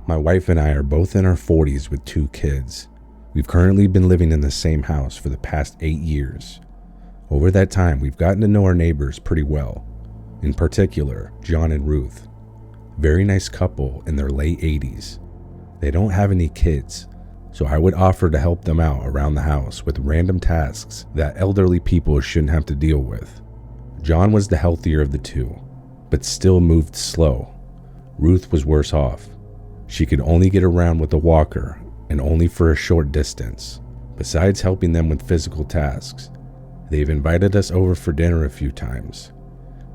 My wife and I are both in our 40s with 2 kids. We've currently been living in the same house for the past 8 years. Over that time, we've gotten to know our neighbors pretty well. In particular, John and Ruth. Very nice couple in their late 80s. They don't have any kids, so I would offer to help them out around the house with random tasks that elderly people shouldn't have to deal with. John was the healthier of the two, but still moved slow. Ruth was worse off. She could only get around with a walker, and only for a short distance. Besides helping them with physical tasks, they've invited us over for dinner a few times.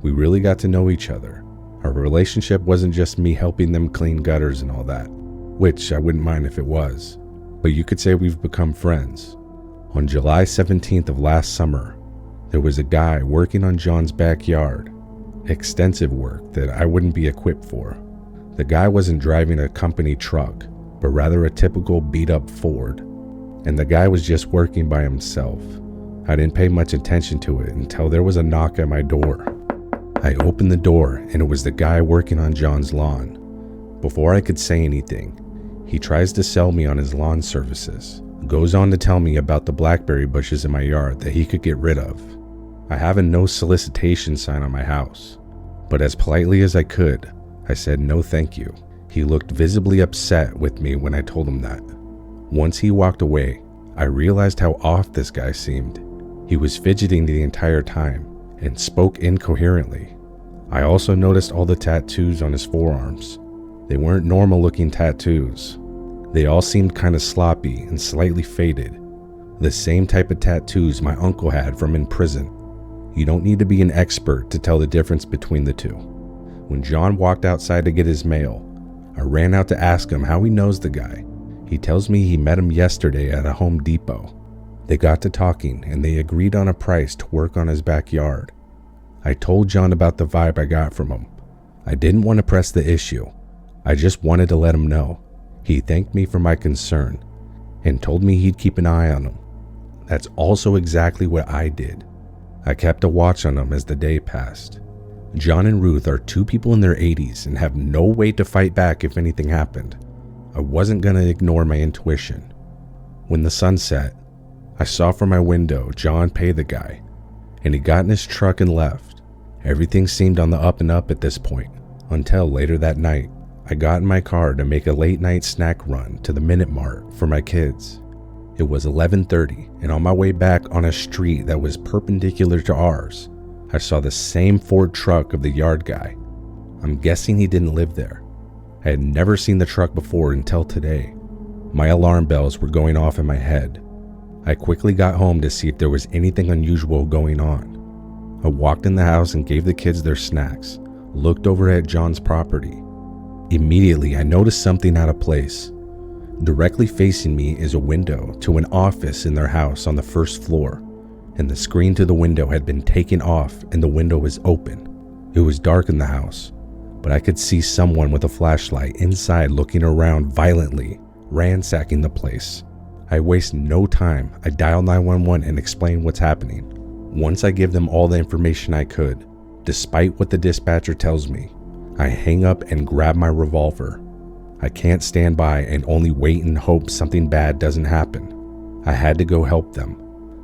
We really got to know each other. Our relationship wasn't just me helping them clean gutters and all that, which I wouldn't mind if it was, but you could say we've become friends. On July 17th of last summer, there was a guy working on John's backyard. Extensive work that I wouldn't be equipped for. The guy wasn't driving a company truck, but rather a typical beat-up Ford, and the guy was just working by himself. I didn't pay much attention to it until there was a knock at my door. I opened the door and it was the guy working on John's lawn. Before I could say anything, he tries to sell me on his lawn services. Goes on to tell me about the blackberry bushes in my yard that he could get rid of. I have a no solicitation sign on my house, but as politely as I could, I said no thank you. He looked visibly upset with me when I told him that. Once he walked away, I realized how off this guy seemed. He was fidgeting the entire time and spoke incoherently. I also noticed all the tattoos on his forearms. They weren't normal looking tattoos. They all seemed kind of sloppy and slightly faded. The same type of tattoos my uncle had from in prison. You don't need to be an expert to tell the difference between the two. When John walked outside to get his mail, I ran out to ask him how he knows the guy. He tells me he met him yesterday at a Home Depot. They got to talking and they agreed on a price to work on his backyard. I told John about the vibe I got from him. I didn't want to press the issue. I just wanted to let him know. He thanked me for my concern and told me he'd keep an eye on him. That's also exactly what I did. I kept a watch on him as the day passed. John and Ruth are 2 people in their 80s and have no way to fight back if anything happened. I wasn't going to ignore my intuition. When the sun set, I saw from my window John pay the guy, and he got in his truck and left. Everything seemed on the up and up at this point, until later that night, I got in my car to make a late night snack run to the Minute Mart for my kids. It was 11:30, and on my way back on a street that was perpendicular to ours, I saw the same Ford truck of the yard guy. I'm guessing he didn't live there. I had never seen the truck before until today. My alarm bells were going off in my head. I quickly got home to see if there was anything unusual going on. I walked in the house and gave the kids their snacks, looked over at John's property. Immediately, I noticed something out of place. Directly facing me is a window to an office in their house on the first floor, and the screen to the window had been taken off and the window was open. It was dark in the house, but I could see someone with a flashlight inside looking around violently, ransacking the place. I waste no time. I dial 911 and explain what's happening. Once I give them all the information I could, despite what the dispatcher tells me, I hang up and grab my revolver. I can't stand by and only wait and hope something bad doesn't happen. I had to go help them.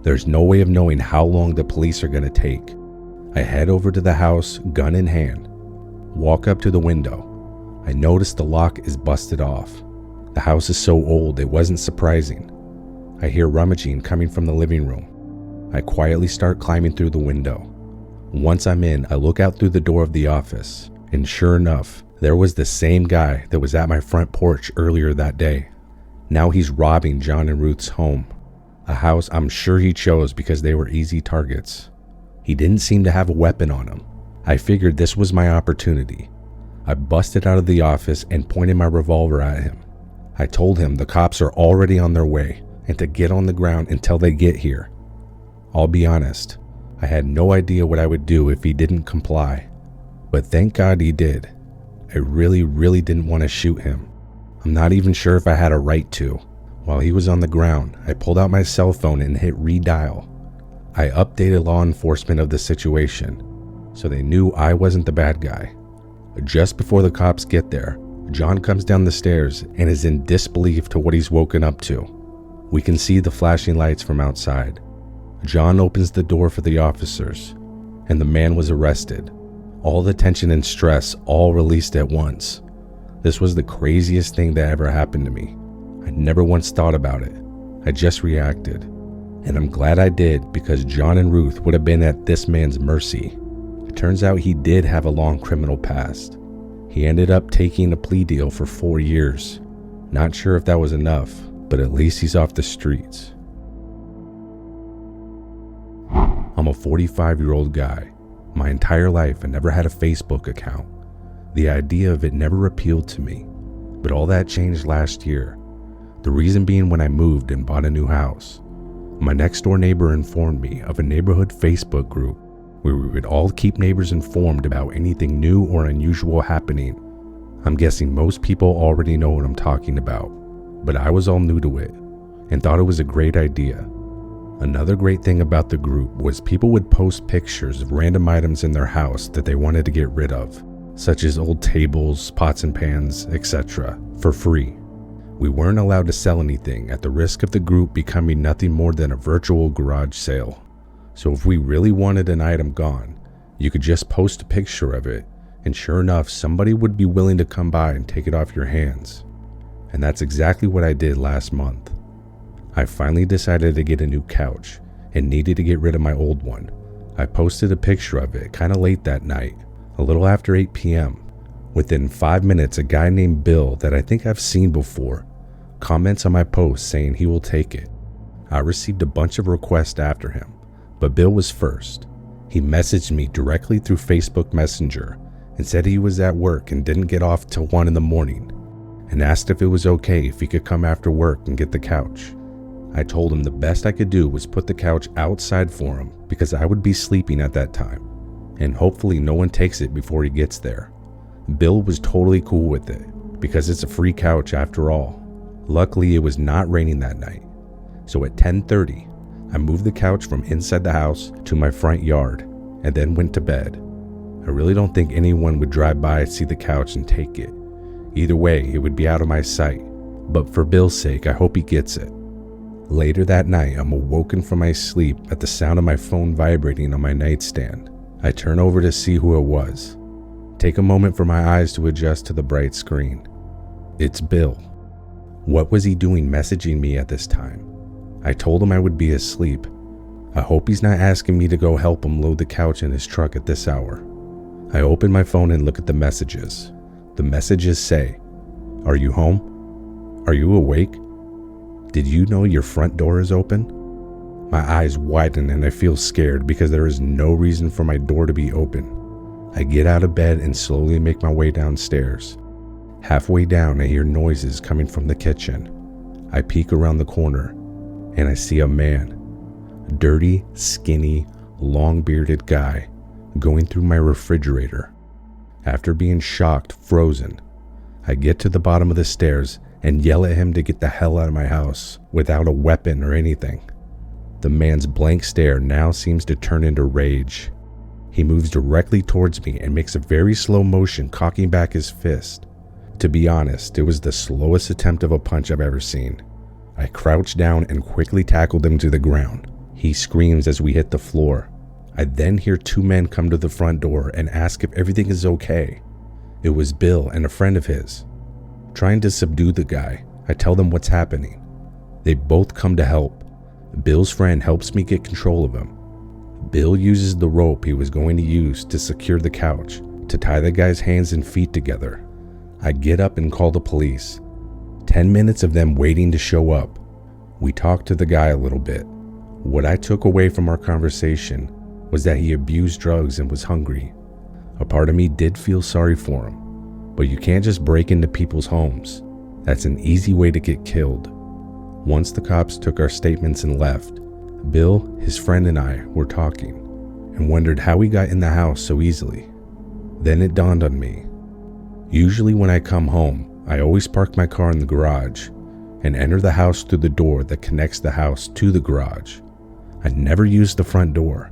There's no way of knowing how long the police are going to take. I head over to the house, gun in hand. Walk up to the window. I notice the lock is busted off. The house is so old it wasn't surprising. I hear rummaging coming from the living room. I quietly start climbing through the window. Once I'm in, I look out through the door of the office, and sure enough, there was the same guy that was at my front porch earlier that day. Now he's robbing John and Ruth's home, a house I'm sure he chose because they were easy targets. He didn't seem to have a weapon on him. I figured this was my opportunity. I busted out of the office and pointed my revolver at him. I told him the cops are already on their way and to get on the ground until they get here. I'll be honest, I had no idea what I would do if he didn't comply, but thank God he did. I really didn't want to shoot him. I'm not even sure if I had a right to. While he was on the ground, I pulled out my cell phone and hit redial. I updated law enforcement of the situation, so they knew I wasn't the bad guy. Just before the cops get there, John comes down the stairs and is in disbelief to what he's woken up to. We can see the flashing lights from outside. John opens the door for the officers, and the man was arrested. All the tension and stress all released at once. This was the craziest thing that ever happened to me. I never once thought about it. I just reacted. And I'm glad I did, because John and Ruth would have been at this man's mercy. It turns out he did have a long criminal past. He ended up taking a plea deal for 4 years. Not sure if that was enough, but at least he's off the streets. I'm a 45-year-old guy. My entire life I never had a Facebook account. The idea of it never appealed to me, but all that changed last year. The reason being when I moved and bought a new house. My next door neighbor informed me of a neighborhood Facebook group where we would all keep neighbors informed about anything new or unusual happening. I'm guessing most people already know what I'm talking about, but I was all new to it and thought it was a great idea. Another great thing about the group was people would post pictures of random items in their house that they wanted to get rid of, such as old tables, pots and pans, etc., for free. We weren't allowed to sell anything at the risk of the group becoming nothing more than a virtual garage sale. So if we really wanted an item gone, you could just post a picture of it, and sure enough, somebody would be willing to come by and take it off your hands. And that's exactly what I did last month. I finally decided to get a new couch and needed to get rid of my old one. I posted a picture of it kind of late that night, a little after 8 p.m. Within 5 minutes, a guy named Bill that I think I've seen before comments on my post saying he will take it. I received a bunch of requests after him, but Bill was first. He messaged me directly through Facebook Messenger and said he was at work and didn't get off till 1 in the morning, and asked if it was okay if he could come after work and get the couch. I told him the best I could do was put the couch outside for him because I would be sleeping at that time, and hopefully no one takes it before he gets there. Bill was totally cool with it because it's a free couch after all. Luckily, it was not raining that night, so at 10:30, I moved the couch from inside the house to my front yard and then went to bed. I really don't think anyone would drive by, see the couch, and take it. Either way, it would be out of my sight, but for Bill's sake, I hope he gets it. Later that night, I'm awoken from my sleep at the sound of my phone vibrating on my nightstand. I turn over to see who it was. Take a moment for my eyes to adjust to the bright screen. It's Bill. What was he doing messaging me at this time? I told him I would be asleep. I hope he's not asking me to go help him load the couch in his truck at this hour. I open my phone and look at the messages. The messages say, "Are you home? Are you awake? Did you know your front door is open?" My eyes widen and I feel scared because there is no reason for my door to be open. I get out of bed and slowly make my way downstairs. Halfway down, I hear noises coming from the kitchen. I peek around the corner and I see a man, a dirty, skinny, long-bearded guy, going through my refrigerator. After being shocked, frozen, I get to the bottom of the stairs and yell at him to get the hell out of my house without a weapon or anything. The man's blank stare now seems to turn into rage. He moves directly towards me and makes a very slow motion, cocking back his fist. To be honest, it was the slowest attempt of a punch I've ever seen. I crouched down and quickly tackled him to the ground. He screams as we hit the floor. I then hear 2 men come to the front door and ask if everything is okay. It was Bill and a friend of his. Trying to subdue the guy, I tell them what's happening. They both come to help. Bill's friend helps me get control of him. Bill uses the rope he was going to use to secure the couch to tie the guy's hands and feet together. I get up and call the police. 10 minutes of them waiting to show up. We talked to the guy a little bit. What I took away from our conversation was that he abused drugs and was hungry. A part of me did feel sorry for him, but you can't just break into people's homes. That's an easy way to get killed. Once the cops took our statements and left, Bill, his friend, and I were talking and wondered how he got in the house so easily. Then it dawned on me. Usually when I come home, I always park my car in the garage and enter the house through the door that connects the house to the garage. I never use the front door,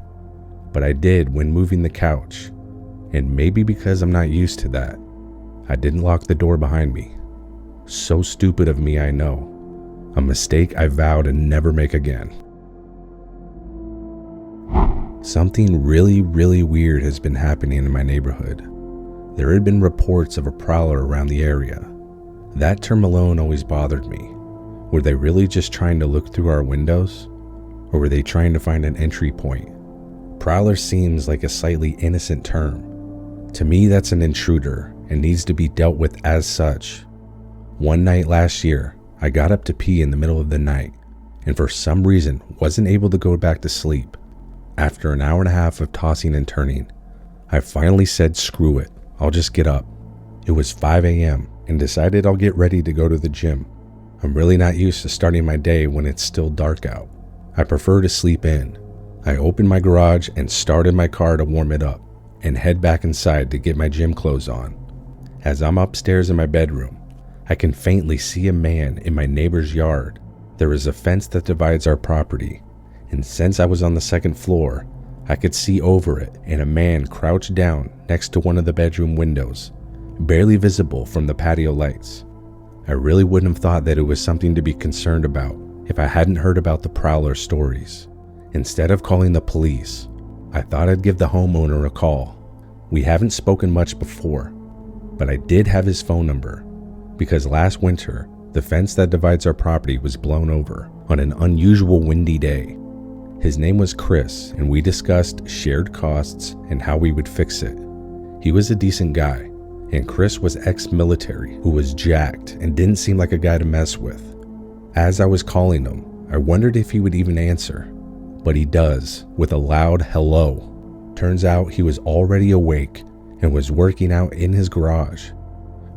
but I did when moving the couch, and maybe because I'm not used to that, I didn't lock the door behind me. So stupid of me, I know. A mistake I vow to never make again. Something really weird has been happening in my neighborhood. There had been reports of a prowler around the area. That term alone always bothered me. Were they really just trying to look through our windows? Or were they trying to find an entry point? Prowler seems like a slightly innocent term. To me, that's an intruder and needs to be dealt with as such. One night last year, I got up to pee in the middle of the night and for some reason wasn't able to go back to sleep. After an hour and a half of tossing and turning, I finally said screw it, I'll just get up. It was 5 a.m. and decided I'll get ready to go to the gym. I'm really not used to starting my day when it's still dark out. I prefer to sleep in. I opened my garage and started my car to warm it up and head back inside to get my gym clothes on. As I'm upstairs in my bedroom, I can faintly see a man in my neighbor's yard. There is a fence that divides our property, and since I was on the second floor, I could see over it and a man crouched down next to one of the bedroom windows, barely visible from the patio lights. I really wouldn't have thought that it was something to be concerned about if I hadn't heard about the prowler stories. Instead of calling the police, I thought I'd give the homeowner a call. We haven't spoken much before, but I did have his phone number because last winter, the fence that divides our property was blown over on an unusual windy day. His name was Chris, and we discussed shared costs and how we would fix it. He was a decent guy, and Chris was ex-military who was jacked and didn't seem like a guy to mess with. As I was calling him, I wondered if he would even answer, but he does, with a loud hello. Turns out he was already awake and was working out in his garage.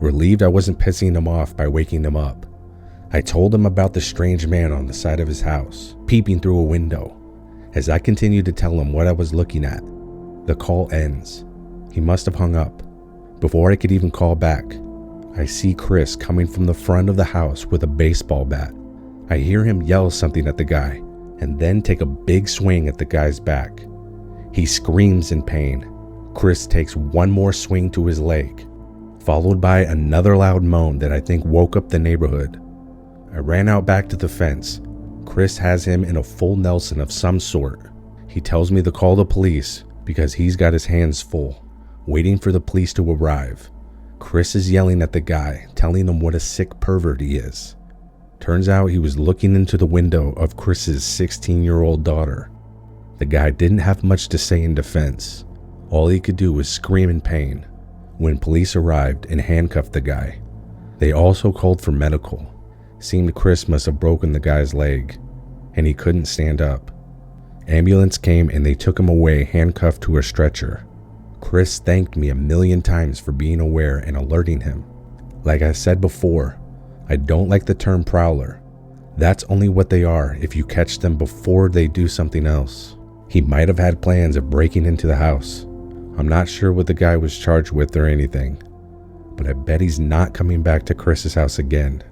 Relieved I wasn't pissing him off by waking him up, I told him about the strange man on the side of his house, peeping through a window. As I continued to tell him what I was looking at, the call ends. He must have hung up. Before I could even call back, I see Chris coming from the front of the house with a baseball bat. I hear him yell something at the guy and then take a big swing at the guy's back. He screams in pain. Chris takes one more swing to his leg, followed by another loud moan that I think woke up the neighborhood. I ran out back to the fence. Chris has him in a full Nelson of some sort. He tells me to call the police because he's got his hands full, waiting for the police to arrive. Chris is yelling at the guy, telling him what a sick pervert he is. Turns out he was looking into the window of Chris's 16-year-old daughter. The guy didn't have much to say in defense. All he could do was scream in pain. When police arrived and handcuffed the guy, they also called for medical. Seemed Chris must have broken the guy's leg, and he couldn't stand up. Ambulance came and they took him away handcuffed to a stretcher. Chris thanked me a million times for being aware and alerting him. Like I said before, I don't like the term prowler. That's only what they are if you catch them before they do something else. He might have had plans of breaking into the house. I'm not sure what the guy was charged with or anything, but I bet he's not coming back to Chris's house again.